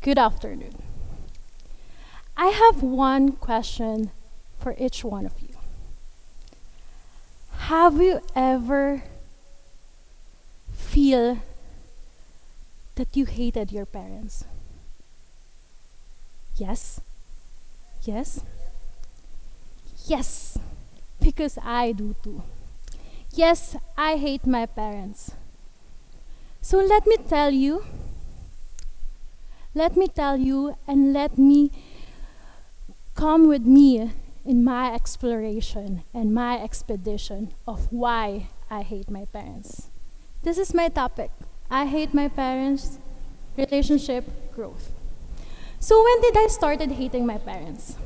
Good afternoon. I have one question for each one of you. Have you ever feel that you hated your parents? Yes? Yes? Yes, because I do too. Yes, I hate my parents. So let me tell you, and let me come with me in my exploration and my expedition of why I hate my parents. This is my topic. I hate my parents, relationship growth. So when did I started hating my parents?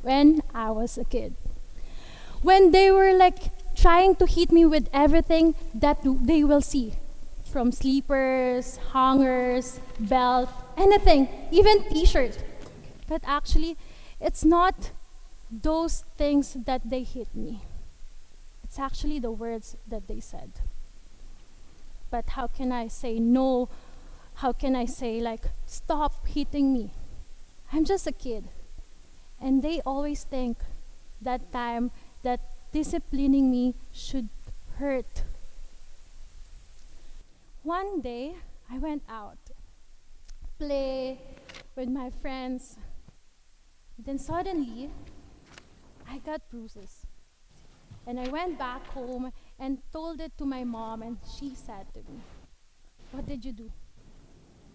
When I was a kid. When they were like trying to hit me with everything that they will see. From sleepers, hangers, belt, anything, even t-shirt. But actually, it's not those things that they hit me. It's actually the words that they said. But how can I say no? How can I say like, stop hitting me? I'm just a kid. And they always think that time that disciplining me should hurt. One day, I went out, play with my friends. Then suddenly, I got bruises. And I went back home and told it to my mom, and she said to me, "What did you do?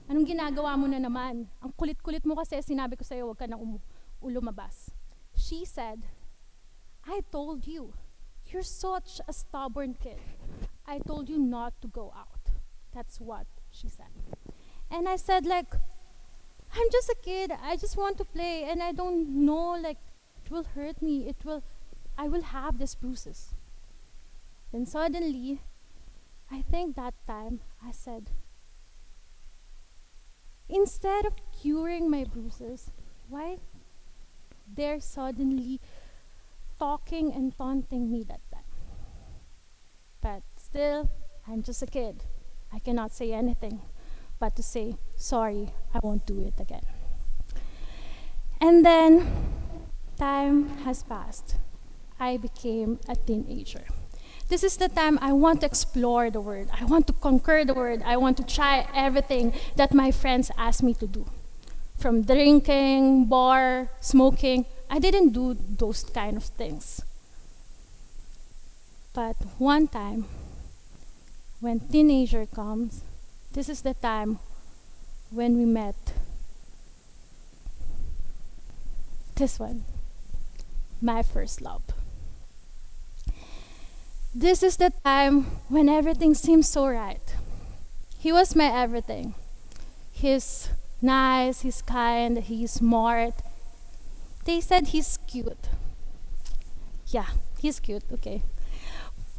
Anong ginagawa mo na naman? Ang kulit-kulit mo kasi, sinabi ko sa'yo, huwag ka na lumabas." She said, "I told you, you're such a stubborn kid. I told you not to go out." That's what she said. And I said like, I'm just a kid. I just want to play and I don't know like it will hurt me. I will have these bruises. Then suddenly, I think that time I said, instead of curing my bruises, why they're suddenly talking and taunting me that time? But still, I'm just a kid. I cannot say anything but to say, sorry, I won't do it again. And then, time has passed. I became a teenager. This is the time I want to explore the world. I want to conquer the world. I want to try everything that my friends asked me to do. From drinking, bar, smoking, I didn't do those kind of things. But one time, when teenager comes, this is the time when we met this one, my first love. This is the time when everything seems so right. He was my everything. He's nice, he's kind, he's smart. They said he's cute. Yeah, he's cute, okay.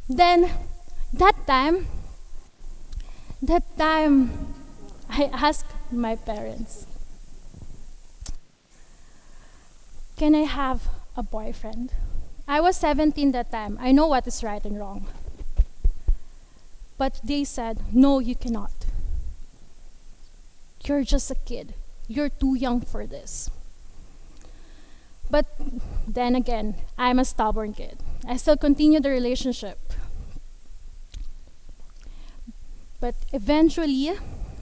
Then, that time, I asked my parents, can I have a boyfriend? I was 17 that time. I know what is right and wrong. But they said, no, you cannot. You're just a kid. You're too young for this. But then again, I'm a stubborn kid. I still continue the relationship. But eventually,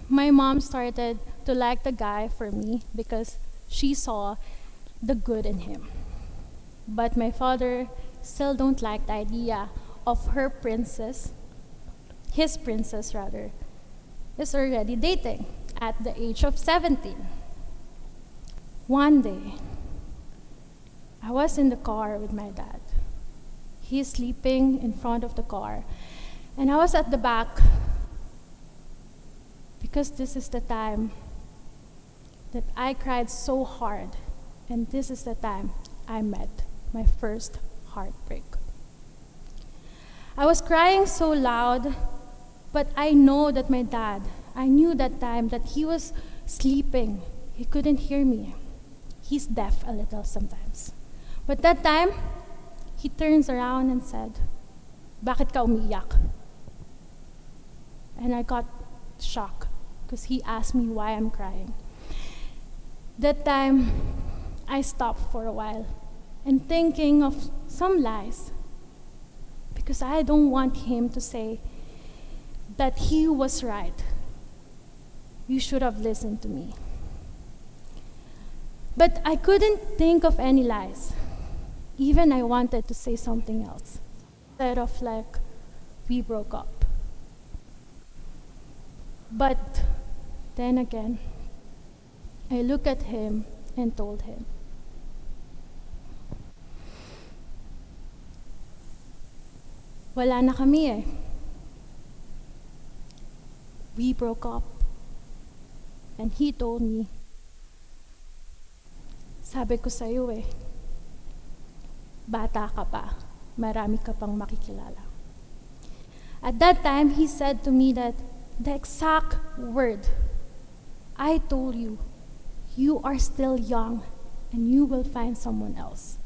my mom started to like the guy for me because she saw the good in him. But my father still don't like the idea of his princess rather, is already dating at the age of 17. One day, I was in the car with my dad. He's sleeping in front of the car, and I was at the back because this is the time that I cried so hard, and this is the time I met my first heartbreak. I was crying so loud, but I knew that time that he was sleeping. He couldn't hear me. He's deaf a little sometimes. But that time, he turns around and said, "Bakit ka umiiyak?" And I got shocked. because he asked me why I'm crying. That time, I stopped for a while and thinking of some lies, because I don't want him to say that he was right. You should have listened to me. But I couldn't think of any lies. Even I wanted to say something else, instead of like, we broke up. But then again, I looked at him and told him, wala na kami eh. We broke up. And he told me, sabi ko sa'yo eh, bata ka pa, marami ka pang makikilala. At that time, he said to me that the exact word, I told you, you are still young and you will find someone else.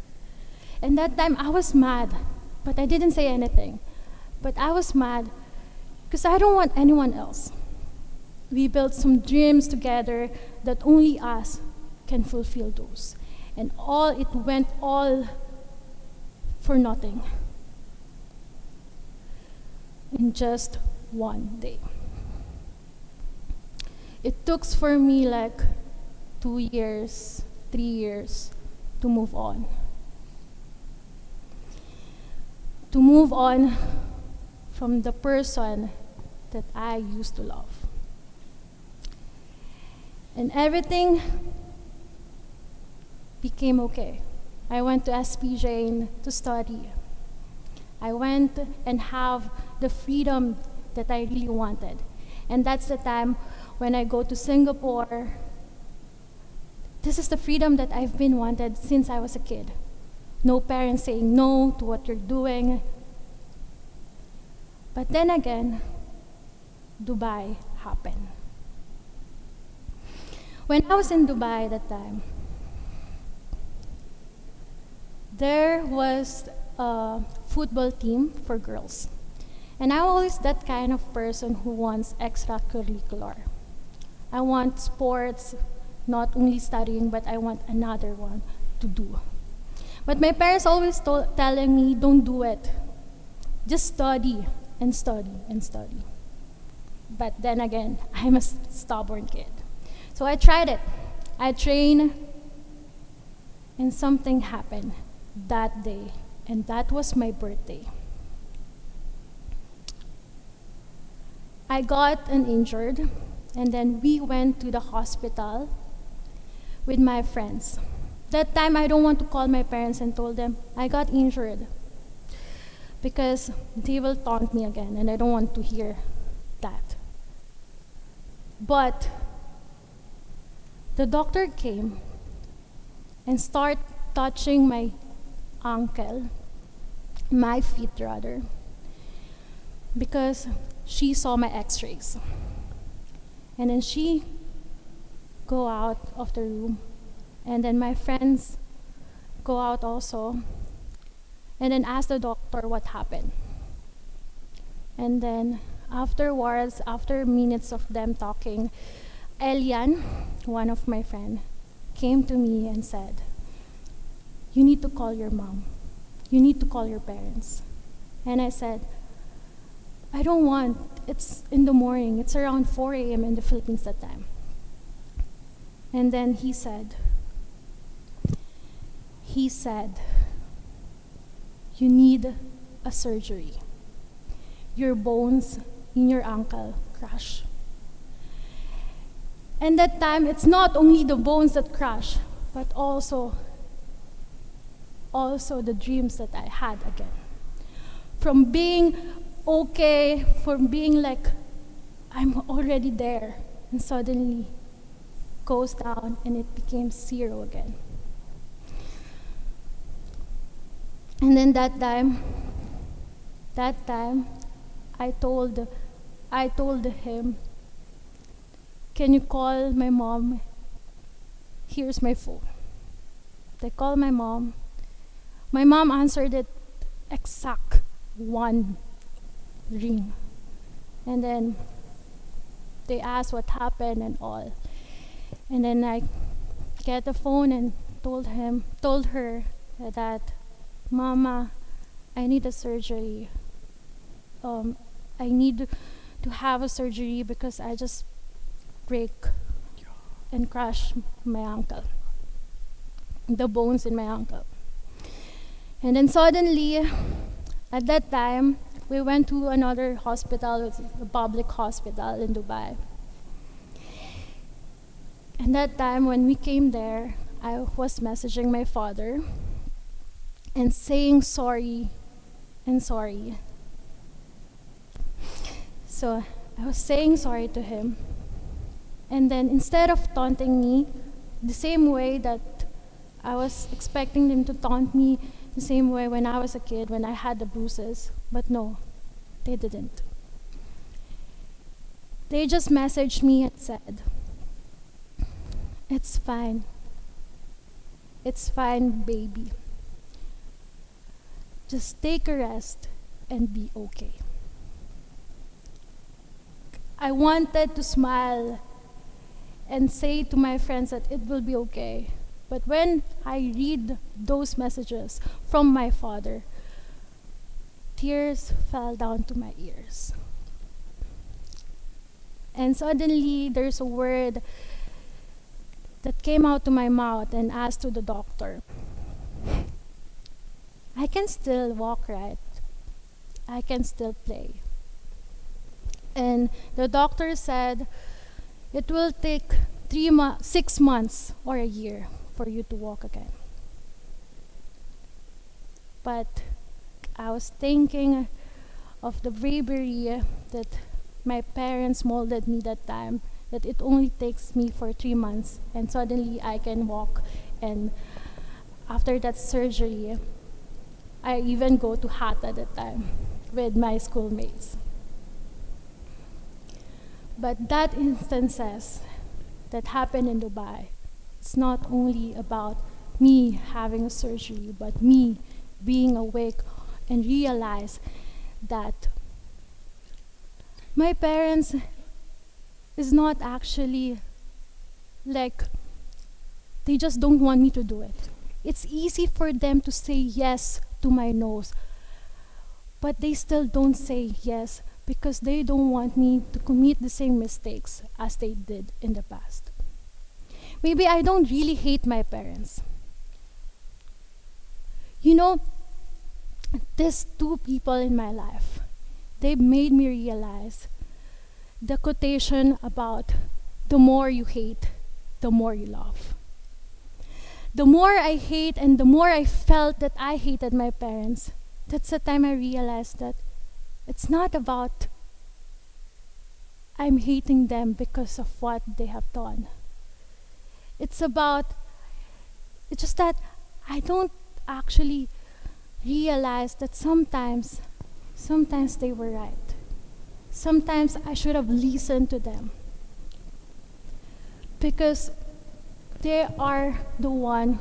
And that time I was mad, but I didn't say anything. But I was mad because I don't want anyone else. We built some dreams together that only us can fulfill those. And it went all for nothing in just one day. It took for me like 2 years, 3 years to move on. To move on from the person that I used to love. And everything became okay. I went to SPJain to study. I went and have the freedom that I really wanted. And that's the time when I go to Singapore. This is the freedom that I've been wanted since I was a kid. No parents saying no to what you're doing. But then again, Dubai happened. When I was in Dubai that time, there was a football team for girls. And I'm always that kind of person who wants extracurricular. I want sports, not only studying, but I want another one to do. But my parents always telling me, don't do it. Just study and study and study. But then again, I'm a stubborn kid. So I tried it. I trained, and something happened that day, and that was my birthday. I got injured, and then we went to the hospital with my friends. That time, I don't want to call my parents and told them I got injured, because they will taunt me again, and I don't want to hear that. But the doctor came and started touching my ankle, my feet rather, because she saw my x-rays. And then she go out of the room, and then my friends go out also, and then ask the doctor what happened. And then afterwards, after minutes of them talking, Elian, one of my friends, came to me and said, you need to call your mom. You need to call your parents. And I said, I don't want. It's in the morning. It's around 4 a.m. in the Philippines that time. And then he said, you need a surgery. Your bones in your ankle crash. And that time, it's not only the bones that crash, but also the dreams that I had again. From being okay, from being like, I'm already there, and suddenly goes down and it became 0 again. And then that time, I told him, can you call my mom? Here's my phone. They called my mom. My mom answered it exact 1 ring. And then They asked what happened and all. And then I get the phone and told her that, Mama, I need a surgery. I need to have a surgery because I just break and crush my ankle, the bones in my ankle. And then suddenly, at that time, we went to another hospital, it's a public hospital in Dubai. And that time when we came there, I was messaging my father and saying sorry and sorry. So I was saying sorry to him. And then instead of taunting me the same way that I was expecting them to taunt me the same way when I was a kid, when I had the bruises, but no, they didn't. They just messaged me and said, it's fine. It's fine, baby. Just take a rest and be okay. I wanted to smile and say to my friends that it will be okay. But when I read those messages from my father, tears fell down to my ears. And suddenly there's a word that came out to my mouth and asked to the doctor, I can still walk, right? I can still play. And the doctor said, it will take 6 months or a year for you to walk again. But I was thinking of the bravery that my parents molded me that time, that it only takes me for 3 months and suddenly I can walk. And after that surgery, I even go to Hatta that time with my schoolmates. But that instances that happened in Dubai, it's not only about me having a surgery, but me being awake and realize that my parents is not actually like, they just don't want me to do it. It's easy for them to say yes to my no's, but they still don't say yes because they don't want me to commit the same mistakes as they did in the past. Maybe I don't really hate my parents. You know, these two people in my life, they made me realize the quotation about the more you hate, the more you love. The more I hate and the more I felt that I hated my parents, that's the time I realized that it's not about I'm hating them because of what they have done. It's just that I don't actually realize that sometimes they were right. Sometimes I should have listened to them because they are the one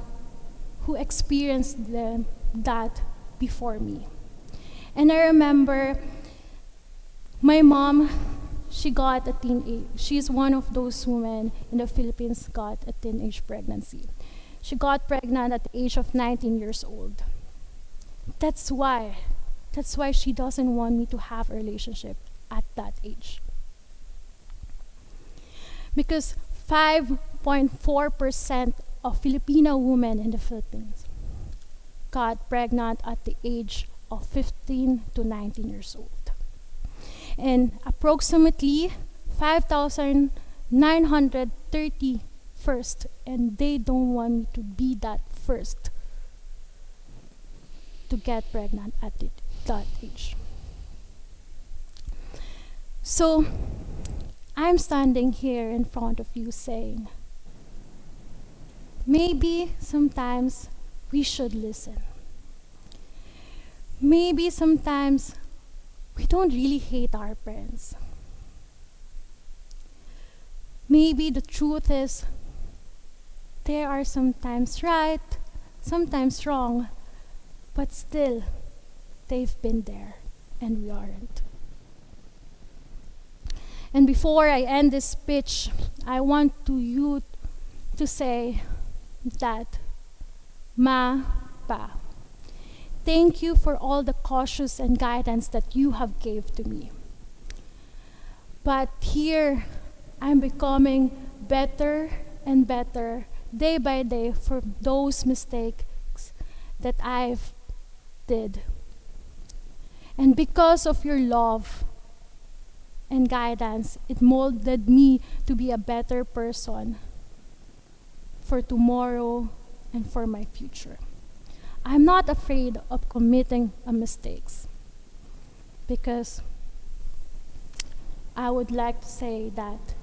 who experienced that before me. And I remember my mom, she's one of those women in the Philippines got a teenage pregnancy. She got pregnant at the age of 19 years old. That's why she doesn't want me to have a relationship at that age. Because 5.4% of Filipino women in the Philippines got pregnant at the age of 15 to 19 years old. And approximately 5,930 first, and they don't want me to be that first to get pregnant at that age. So I'm standing here in front of you saying, maybe sometimes we should listen. Maybe sometimes we don't really hate our parents. Maybe the truth is they are sometimes right, sometimes wrong, but still they've been there and we aren't. And before I end this speech, I want you to say that, Ma, Pa, thank you for all the cautious and guidance that you have gave to me. But here, I'm becoming better and better day by day for those mistakes that I've did. And because of your love and guidance, it molded me to be a better person for tomorrow and for my future. I'm not afraid of committing mistakes, because I would like to say that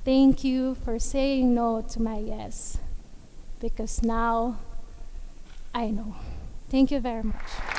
thank you for saying no to my yes, because now I know. Thank you very much.